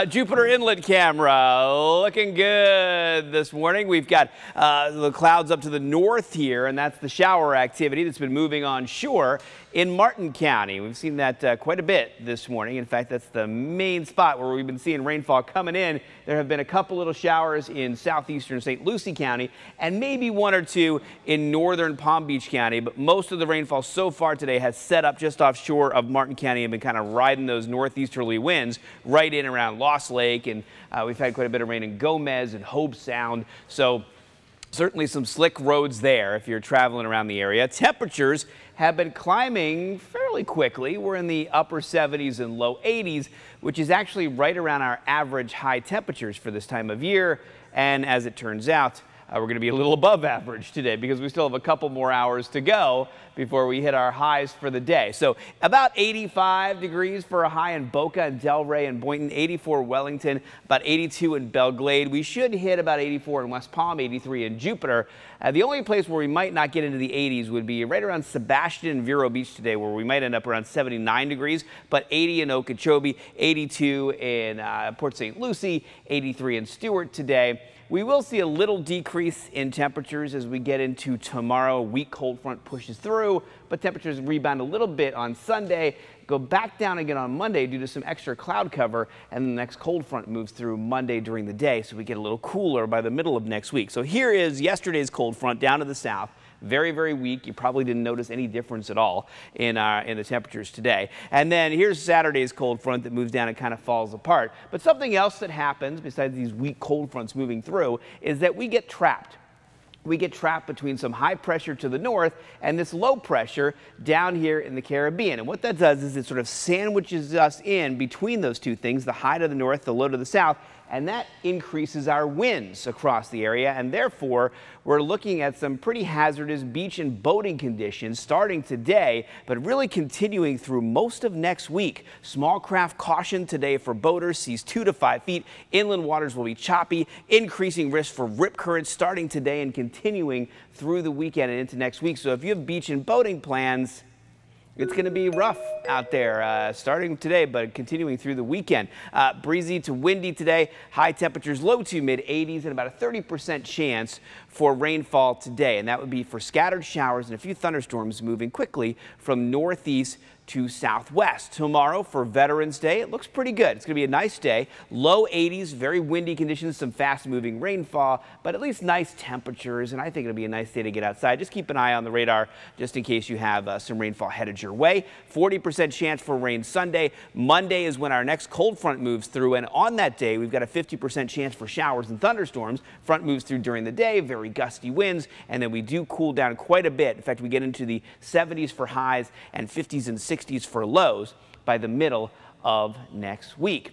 Jupiter Inlet camera looking good this morning. We've got the clouds up to the north here, and that's the shower activity that's been moving on shore in Martin County. We've seen that quite a bit this morning. In fact, that's the main spot where we've been seeing rainfall coming in. There have been a couple little showers in southeastern St. Lucie County and maybe one or two in northern Palm Beach County, but most of the rainfall so far today has set up just offshore of Martin County and been kind of riding those northeasterly winds right in around Lost Lake, and we've had quite a bit of rain in Gomez and Hobe Sound. So certainly some slick roads there if you're traveling around the area. Temperatures have been climbing fairly quickly. We're in the upper 70s and low 80s, which is actually right around our average high temperatures for this time of year. And as it turns out, we're going to be a little above average today because we still have a couple more hours to go before we hit our highs for the day. So about 85 degrees for a high in Boca and Delray and Boynton, 84 Wellington, about 82 in Belle Glade. We should hit about 84 in West Palm, 83 in Jupiter. The only place where we might not get into the 80s would be right around Sebastian and Vero Beach today, where we might end up around 79 degrees, but 80 in Okeechobee, 82 in Port St. Lucie, 83 in Stewart today. We will see a little decrease in temperatures as we get into tomorrow. A weak cold front pushes through, but temperatures rebound a little bit on Sunday, go back down again on Monday due to some extra cloud cover, and the next cold front moves through Monday during the day, so we get a little cooler by the middle of next week. So here is yesterday's cold front down to the south. Very, very weak. You probably didn't notice any difference at all in the temperatures today. And then here's Saturday's cold front that moves down and kind of falls apart. But something else that happens besides these weak cold fronts moving through is that we get trapped. We get trapped between some high pressure to the north and this low pressure down here in the Caribbean. And what that does is it sort of sandwiches us in between those two things, the high to the north, the low to the south, and that increases our winds across the area, and therefore we're looking at some pretty hazardous beach and boating conditions starting today, but really continuing through most of next week. Small craft caution today for boaters, seas 2 to 5 feet. Inland waters will be choppy, increasing risk for rip currents starting today and continuing through the weekend and into next week. So if you have beach and boating plans, it's going to be rough out there starting today, but continuing through the weekend. Breezy to windy today. High temperatures low to mid 80s and about a 30% chance for rainfall today. And that would be for scattered showers and a few thunderstorms moving quickly from northeast to southwest. Tomorrow for Veterans Day, it looks pretty good. It's going to be a nice day. Low 80s, very windy conditions, some fast moving rainfall, but at least nice temperatures. And I think it'll be a nice day to get outside. Just keep an eye on the radar just in case you have some rainfall headed your way. 40% chance for rain Sunday. Monday is when our next cold front moves through. And on that day, we've got a 50% chance for showers and thunderstorms. Front moves through during the day, very gusty winds. And then we do cool down quite a bit. In fact, we get into the 70s for highs and 50s and 60s for lows by the middle of next week.